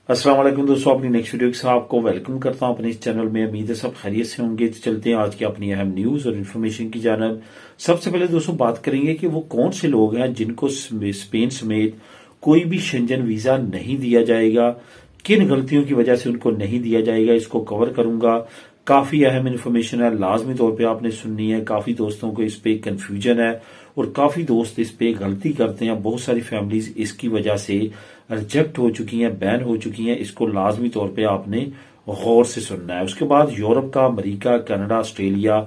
अस्सलाम वालेकुम दोस्तों, अपनी नेक्स्ट वीडियो के साथ आपको वेलकम करता हूं अपने इस चैनल में। उम्मीद है सब खैरियत से होंगे। तो चलते हैं आज की अपनी अहम न्यूज और इन्फॉर्मेशन की जानब। सबसे पहले दोस्तों बात करेंगे कि वो कौन से लोग हैं जिनको स्पेन समेत कोई भी शेंजन वीजा नहीं दिया जाएगा, किन गलतियों की वजह से उनको नहीं दिया जाएगा, इसको कवर करूंगा। काफी अहम इन्फॉर्मेशन है, लाजमी तौर पे आपने सुननी है। काफी दोस्तों को इस पे कंफ्यूजन है और काफी दोस्त इस पे गलती करते हैं। बहुत सारी फैमिलीज इसकी वजह से रिजेक्ट हो चुकी हैं, बैन हो चुकी हैं। इसको लाजमी तौर पे आपने गौर से सुनना है। उसके बाद यूरोप का, America, Canada, Australia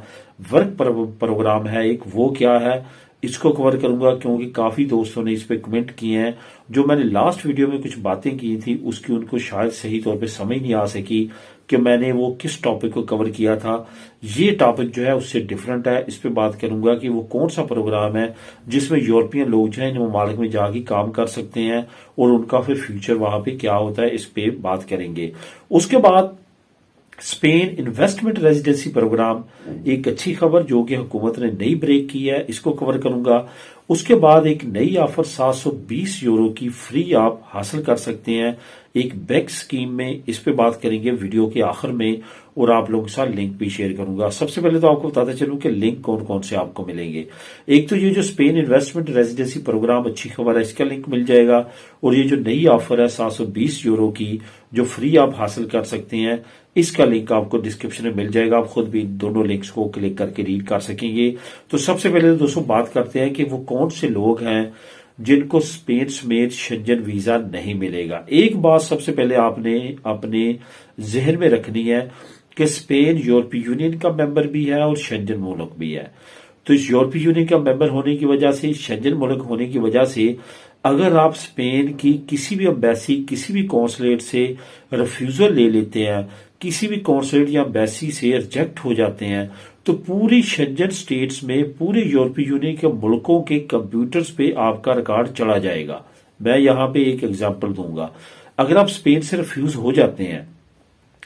work programme है एक, वो क्या है इसको कवर करूंगा, क्योंकि काफी दोस्तों ने इस पे कमेंट किए हैं। जो मैंने लास्ट वीडियो में कुछ बातें की थी उसकी उनको शायद सही तौर पे समझ नहीं आ सकी कि मैंने वो किस टॉपिक को कवर किया था। ये टॉपिक जो है उससे डिफरेंट है। इस पे बात करूंगा कि वो कौन सा प्रोग्राम है जिसमें यूरोपियन लोग जो है इन ममालिक में जाके काम कर सकते हैं और उनका फिर फ्यूचर वहां पे क्या होता है, इस पे बात करेंगे। उसके बाद स्पेन इन्वेस्टमेंट रेजिडेंसी प्रोग्राम, एक अच्छी खबर जो कि हुकूमत ने नई ब्रेक की है, इसको कवर करूंगा। उसके बाद एक नई ऑफर 720 यूरो की फ्री आप हासिल कर सकते हैं एक बैक स्कीम में। इस पे बात करेंगे वीडियो के आखिर में और आप लोगों के साथ लिंक भी शेयर करूंगा। सबसे पहले तो आपको बताते चलूं कि लिंक कौन कौन से आपको मिलेंगे। एक तो ये जो स्पेन इन्वेस्टमेंट रेजिडेंसी प्रोग्राम, अच्छी खबर है, इसका लिंक मिल जाएगा। और ये जो नई ऑफर है 720 यूरो की जो फ्री आप हासिल कर सकते हैं, इसका लिंक आपको डिस्क्रिप्शन में मिल जाएगा। आप खुद भी दोनों लिंक्स को क्लिक करके रीड कर सकेंगे। तो सबसे पहले तो दोस्तों बात करते हैं कि वो कौन से लोग हैं जिनको स्पेन समेत शेंजन वीजा नहीं मिलेगा। एक बात सबसे पहले आपने अपने जहन में रखनी है कि स्पेन यूरोपीय यूनियन का मेंबर भी है और शेंजन मुल्क भी है। तो इस यूरोपीय यूनियन का मेंबर होने की वजह से, शेंजन मुल्क होने की वजह से, अगर आप स्पेन की किसी भी एम्बेसी, किसी भी कौंसलेट से रिफ्यूजल ले लेते हैं, किसी भी कौंसलेट या एम्बेसी से रिजेक्ट हो जाते हैं, तो पूरी शेंजन स्टेट्स में, पूरे यूरोपीय यूनियन के मुल्कों के कंप्यूटर्स पे आपका रिकॉर्ड चला जाएगा। मैं यहाँ पे एक एग्जांपल दूंगा। अगर आप स्पेन से रिफ्यूज हो जाते हैं,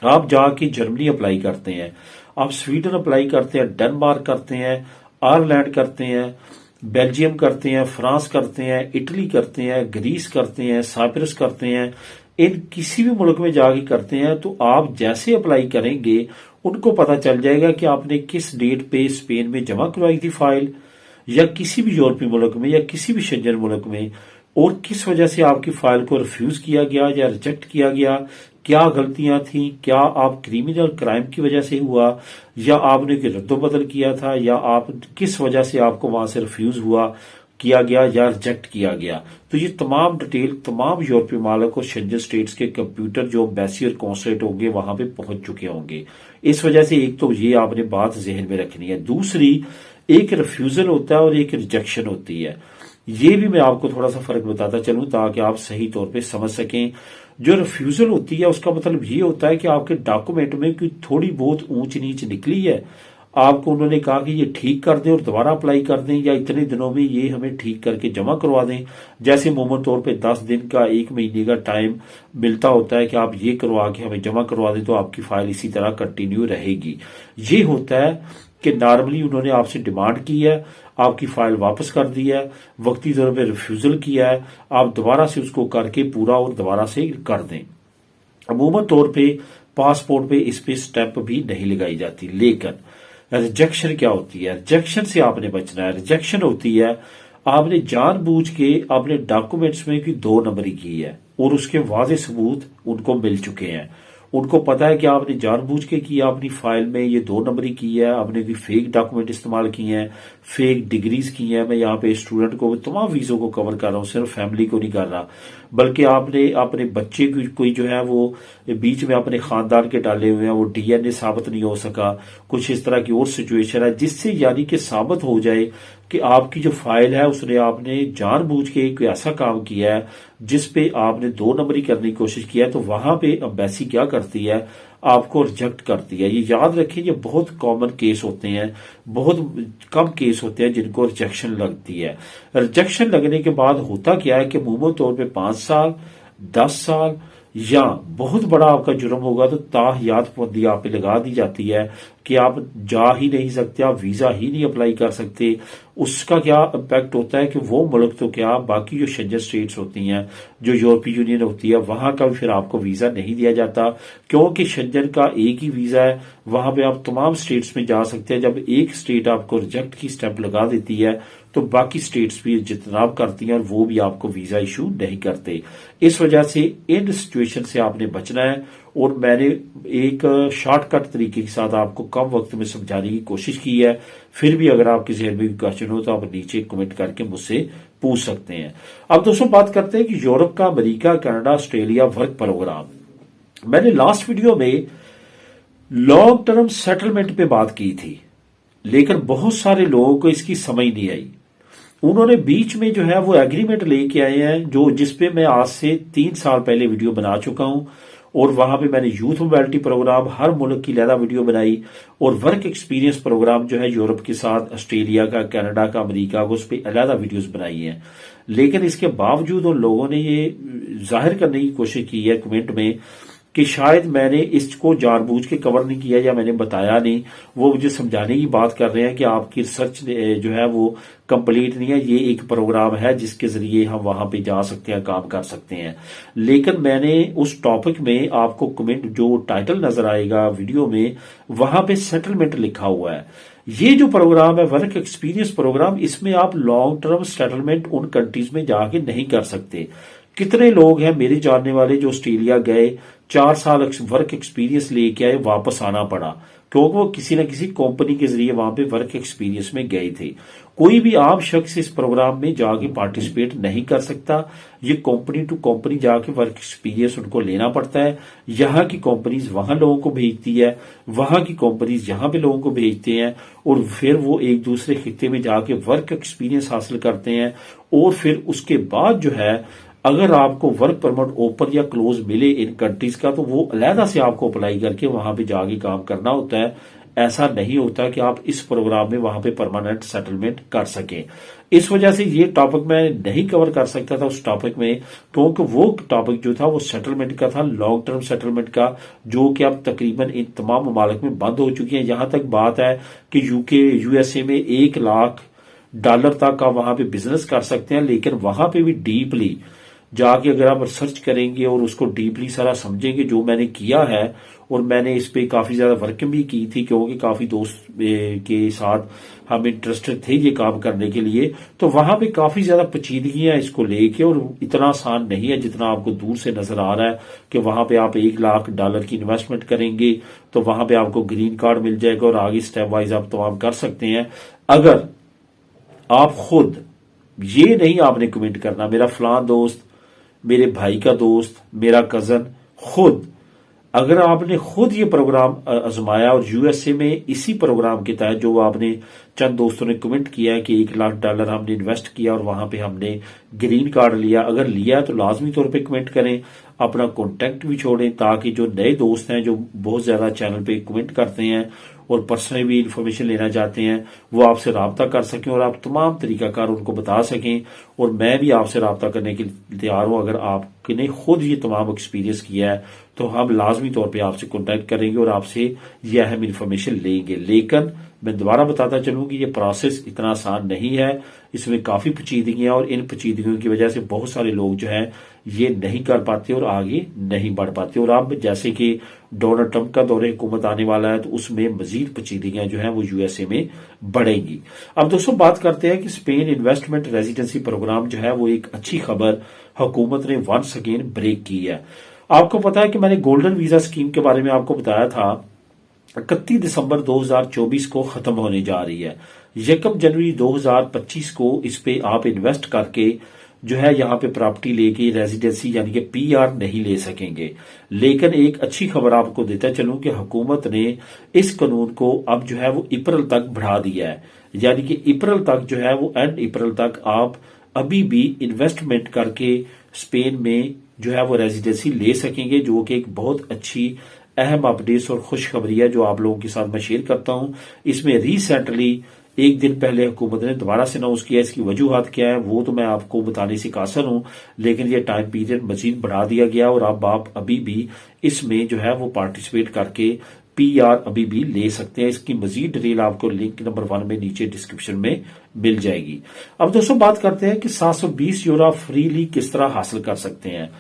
आप जाके जर्मनी अप्लाई करते हैं, आप स्वीडन अप्लाई करते हैं, डेनमार्क करते हैं, आयरलैंड करते हैं, बेल्जियम करते हैं, फ्रांस करते हैं, इटली करते हैं, ग्रीस करते हैं, साइप्रस करते हैं, इन किसी भी मुल्क में जाके करते हैं, तो आप जैसे अप्लाई करेंगे उनको पता चल जाएगा कि आपने किस डेट पे स्पेन में जमा करवाई थी फाइल, या किसी भी यूरोपीय मुल्क में या किसी भी शेंजन मुल्क में, और किस वजह से आपकी फाइल को रिफ्यूज किया गया या रिजेक्ट किया गया, क्या गलतियां थी, क्या आप क्रिमिनल क्राइम की वजह से हुआ, या आपने रद्दोबदल किया था, या आप किस वजह से आपको वहां से रिफ्यूज किया गया या रिजेक्ट किया गया। तो ये तमाम डिटेल तमाम यूरोपीय मालिक और शेंजन स्टेट्स के कंप्यूटर जो एम्बेसी और कॉन्सुलेट होंगे वहां पे पहुंच चुके होंगे। इस वजह से एक तो ये आपने बात जहन में रखनी है। दूसरी, एक रिफ्यूजल होता है और एक रिजेक्शन होती है। ये भी मैं आपको थोड़ा सा फर्क बताता चलूं ताकि आप सही तौर पे समझ सकें। जो रिफ्यूजल होती है उसका मतलब ये होता है कि आपके डॉक्यूमेंट में कोई थोड़ी बहुत ऊंच नीच निकली है, आपको उन्होंने कहा कि ये ठीक कर दें और दोबारा अप्लाई कर दें, या इतने दिनों में ये हमें ठीक करके जमा करवा दें। जैसे अमूमन तौर पे 10 दिन का, 1 महीने का टाइम मिलता होता है कि आप ये करवा के हमें जमा करवा दें तो आपकी फाइल इसी तरह कंटिन्यू रहेगी। ये होता है कि नॉर्मली उन्होंने आपसे डिमांड की है, आपकी फाइल वापस कर दी है, वक्ती तौर पर रिफ्यूजल किया है, आप दोबारा से उसको करके पूरा और दोबारा से कर दें। अमूमन तौर पे पासपोर्ट पे इस पे स्टैंप भी नहीं लगाई जाती। लेकिन रिजेक्शन क्या होती है? रिजेक्शन से आपने बचना है। रिजेक्शन होती है आपने जानबूझ के अपने डॉक्यूमेंट्स में की 2 नंबरी की है और उसके वाज़ेह सबूत उनको मिल चुके हैं। उनको पता है कि आपने जानबूझ के किया, अपनी फाइल में ये 2 नंबरी की है, आपने कोई फेक डॉक्यूमेंट इस्तेमाल किए हैं, फेक डिग्रीज की हैं। मैं यहाँ पे स्टूडेंट को, तमाम वीजों को कवर कर रहा हूँ, सिर्फ फैमिली को नहीं कर रहा। बल्कि आपने अपने बच्चे की कोई जो है वो बीच में अपने खानदान के डाले हुए हैं, वो डीएनए साबित नहीं हो सका, कुछ इस तरह की और सिचुएशन है जिससे यानी कि साबित हो जाए कि आपकी जो फाइल है उसने आपने जानबूझ के कोई ऐसा काम किया है जिस पे आपने 2 नंबरी करने की कोशिश किया है। तो वहां पे एम्बेसी क्या करती है, आपको रिजेक्ट करती है। ये याद रखिए, ये बहुत कॉमन केस होते हैं, बहुत कम केस होते हैं जिनको रिजेक्शन लगती है। रिजेक्शन लगने के बाद होता क्या है कि अमूमन तौर पे 5 साल, 10 साल या बहुत बड़ा आपका जुर्म होगा तो ताहियात पाबंदी आप पे लगा दी जाती है कि आप जा ही नहीं सकते, आप वीजा ही नहीं अप्लाई कर सकते। उसका क्या इम्पैक्ट होता है कि वो मुल्क तो क्या, बाकी जो शेंजन स्टेट्स होती हैं, जो यूरोपीय यूनियन होती है, वहां का भी फिर आपको वीजा नहीं दिया जाता, क्योंकि शेंजन का एक ही वीजा है, वहां पे आप तमाम स्टेट्स में जा सकते हैं। जब एक स्टेट आपको रिजेक्ट की स्टेप लगा देती है तो बाकी स्टेट्स भी जितनाब करती हैं और वो भी आपको वीजा इशू नहीं करते। इस वजह से इन सिचुएशन से आपने बचना है, और मैंने एक शॉर्टकट तरीके के साथ आपको कम वक्त में समझाने की कोशिश की है। फिर भी अगर आपके जहन में क्वेश्चन हो तो आप नीचे कमेंट करके मुझसे पूछ सकते हैं। अब दोस्तों बात करते हैं कि यूरोप का America, Canada, Australia work programme. मैंने लास्ट वीडियो में लॉन्ग टर्म सेटलमेंट पे बात की थी, लेकिन बहुत सारे लोगों को इसकी समझ नहीं आई। उन्होंने बीच में जो है वो एग्रीमेंट लेके आए हैं, जो जिसपे मैं आज से 3 साल पहले वीडियो बना चुका हूं, और वहां पे मैंने यूथ मोबिलिटी प्रोग्राम हर मुल्क की लहदा वीडियो बनाई, और वर्क एक्सपीरियंस प्रोग्राम जो है यूरोप के साथ, ऑस्ट्रेलिया का, कनाडा का, अमेरिका का, उस पर अलहदा वीडियोस बनाई हैं। लेकिन इसके बावजूद उन लोगों ने ये जाहिर करने की कोशिश की है कमेंट में कि शायद मैंने इसको जानबूझ के कवर नहीं किया या मैंने बताया नहीं। वो मुझे समझाने की बात कर रहे हैं कि आपकी रिसर्च जो है वो कंप्लीट नहीं है, ये एक प्रोग्राम है जिसके जरिए हम वहां पे जा सकते हैं, काम कर सकते हैं। लेकिन मैंने उस टॉपिक में आपको कमेंट, जो टाइटल नजर आएगा वीडियो में, वहां पे सेटलमेंट लिखा हुआ है। ये जो प्रोग्राम है वर्क एक्सपीरियंस प्रोग्राम, इसमें आप लॉन्ग टर्म सेटलमेंट उन कंट्रीज में जाके नहीं कर सकते। कितने लोग हैं मेरे जानने वाले जो ऑस्ट्रेलिया गए, 4 साल वर्क एक्सपीरियंस लेके आए, वापस आना पड़ा, क्योंकि वो किसी न किसी कंपनी के जरिए वहां पे वर्क एक्सपीरियंस में गए थे। कोई भी आम शख्स इस प्रोग्राम में जाके पार्टिसिपेट नहीं कर सकता। ये कंपनी टू कंपनी जाके वर्क एक्सपीरियंस उनको लेना पड़ता है। यहाँ की कंपनीज वहां लोगों को भेजती है, वहां की कंपनीज यहाँ पे लोगों को भेजते हैं, और फिर वो एक दूसरे खिते में जाके वर्क एक्सपीरियंस हासिल करते हैं। और फिर उसके बाद जो है, अगर आपको वर्क परमिट ओपन या क्लोज मिले इन कंट्रीज का, तो वो अलहदा से आपको अप्लाई करके वहां पे जाके काम करना होता है। ऐसा नहीं होता कि आप इस प्रोग्राम में वहां पे परमानेंट सेटलमेंट कर सकें। इस वजह से ये टॉपिक मैं नहीं कवर कर सकता था उस टॉपिक में, क्योंकि वो टॉपिक जो था वो सेटलमेंट का था, लॉन्ग टर्म सेटलमेंट का, जो कि अब तकरीबन इन तमाम ममालिक में बंद हो चुकी है। यहां तक बात है कि यूके, यूएसए में $1 लाख तक आप वहां पे बिजनेस कर सकते हैं, लेकिन वहां पे भी डीपली जाके अगर आप रिसर्च करेंगे और उसको डीपली सारा समझेंगे, जो मैंने किया है, और मैंने इस पे काफी ज्यादा वर्क भी की थी, क्योंकि काफी दोस्त के साथ हम इंटरेस्टेड थे ये काम करने के लिए, तो वहां पे काफी ज्यादा पेचीदगियां इसको लेके, और इतना आसान नहीं है जितना आपको दूर से नजर आ रहा है कि वहां पे आप $1 लाख की इन्वेस्टमेंट करेंगे तो वहां पे आपको ग्रीन कार्ड मिल जाएगा और आगे स्टेप वाइज आप तमाम कर सकते हैं। अगर आप खुद, ये नहीं आपने कमेंट करना मेरा फलां दोस्त, मेरे भाई का दोस्त, मेरा कजन, खुद अगर आपने खुद ये प्रोग्राम आजमाया और यूएसए में इसी प्रोग्राम के तहत, जो आपने चंद दोस्तों ने कमेंट किया है कि $1 लाख हमने इन्वेस्ट किया और वहां पे हमने ग्रीन कार्ड लिया, अगर लिया है तो लाजमी तौर पे कमेंट करें, अपना कॉन्टेक्ट भी छोड़ें, ताकि जो नए दोस्त हैं जो बहुत ज्यादा चैनल पे कमेंट करते हैं और पर्सनली भी इंफॉर्मेशन लेना चाहते हैं, वो आपसे राब्ता कर सकें और आप तमाम तरीकाकार उनको बता सकें। और मैं भी आपसे राब्ता करने के लिए तैयार हूं। अगर आपने खुद ये तमाम एक्सपीरियंस किया है तो हम लाजमी तौर पे आपसे कॉन्टैक्ट करेंगे और आपसे यह अहम इंफॉर्मेशन लेंगे। लेकिन मैं दोबारा बताता चलूं कि ये प्रोसेस इतना आसान नहीं है, इसमें काफी पेचीदगियां, और इन पेचीदगियों की वजह से बहुत सारे लोग जो है ये नहीं कर पाते और आगे नहीं बढ़ पाते। और अब जैसे कि डोनाल्ड ट्रंप का दौरे हुकूमत आने वाला है, तो उसमें मजीद पेचीदगियां जो है वो यूएसए में बढ़ेंगी। अब दोस्तों बात करते हैं कि स्पेन इन्वेस्टमेंट रेजिडेंसी प्रोग्राम जो है वो एक अच्छी खबर हुकूमत ने वंस अगेन ब्रेक की है। आपको पता है कि मैंने गोल्डन वीजा स्कीम के बारे में आपको बताया था, 31 दिसंबर 2024 को खत्म होने जा रही है। 1 जनवरी 2025 को इस पे आप इन्वेस्ट करके जो है यहाँ पे प्रॉपर्टी लेके रेजिडेंसी यानी कि पीआर नहीं ले सकेंगे। लेकिन एक अच्छी खबर आपको देता चलूं कि हुकूमत ने इस कानून को अब जो है वो अप्रैल तक बढ़ा दिया है, यानी कि अप्रैल तक जो है वो एंड अप्रैल तक आप अभी भी इन्वेस्टमेंट करके स्पेन में जो है वो रेजिडेंसी ले सकेंगे, जो कि एक बहुत अच्छी अहम अपडेट्स और खुशखबरी है जो आप लोगों के साथ मैं शेयर करता हूं। इसमें रिसेंटली एक दिन पहले हुकूमत ने दोबारा से अनाउंस किया। इसकी वजूहत क्या है वो तो मैं आपको बताने से कासर हूं, लेकिन ये टाइम पीरियड मजीद बढ़ा दिया गया और अब आप अभी भी इसमें जो है वो पार्टिसिपेट करके PR अभी भी ले सकते हैं। इसकी मजीद डिटेल आपको लिंक नंबर 1 में नीचे डिस्क्रिप्शन में मिल जाएगी। अब दोस्तों बात करते हैं कि 720 यूरो फ्रीली किस तरह हासिल कर सकते हैं।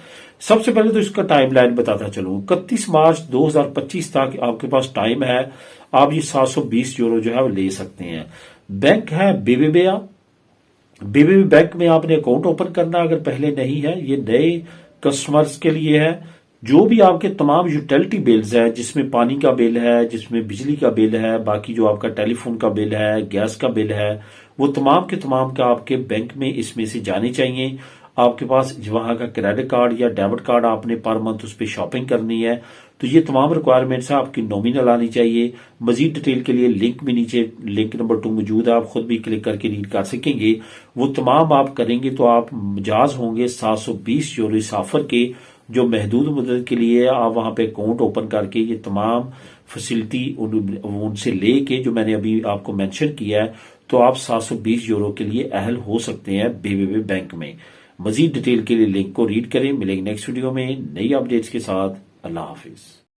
सबसे पहले तो इसका टाइम लाइन बताता चलूं। 31 मार्च 2025 तक आपके पास टाइम है, आप ये 720 यूरो जो है वो ले सकते हैं। बैंक है BBB बैंक में आपने अकाउंट ओपन करना अगर पहले नहीं है। ये नए कस्टमर्स के लिए है। जो भी आपके तमाम यूटिलिटी बिल्स हैं, जिसमें पानी का बिल है, जिसमें बिजली का बिल है, बाकी जो आपका टेलीफोन का बिल है, गैस का बिल है, वो तमाम के तमाम का आपके बैंक में इसमें से जाने चाहिए। आपके पास वहां का क्रेडिट कार्ड या डेबिट कार्ड आपने पर मंथ उस पर शॉपिंग करनी है, तो ये तमाम रिक्वायरमेंट्स है आपकी नॉमिनल आनी चाहिए। मजीद डिटेल के लिए लिंक भी नीचे लिंक नंबर 2 मौजूद है, आप खुद भी क्लिक करके रीड कर सकेंगे। वो तमाम आप करेंगे तो आप मजाज होंगे 720 यूरो इस ऑफर के, जो महदूद मुद्दत के लिए आप वहां पे अकाउंट ओपन करके ये तमाम फैसिलिटी उनसे लेके जो मैंने अभी आपको मेंशन किया है, तो आप 720 यूरो के लिए अहल हो सकते हैं BBB बैंक में। मजीद डिटेल के लिए लिंक को रीड करें। मिलेंगे नेक्स्ट वीडियो में नई अपडेट्स के साथ। अल्लाह हाफिज।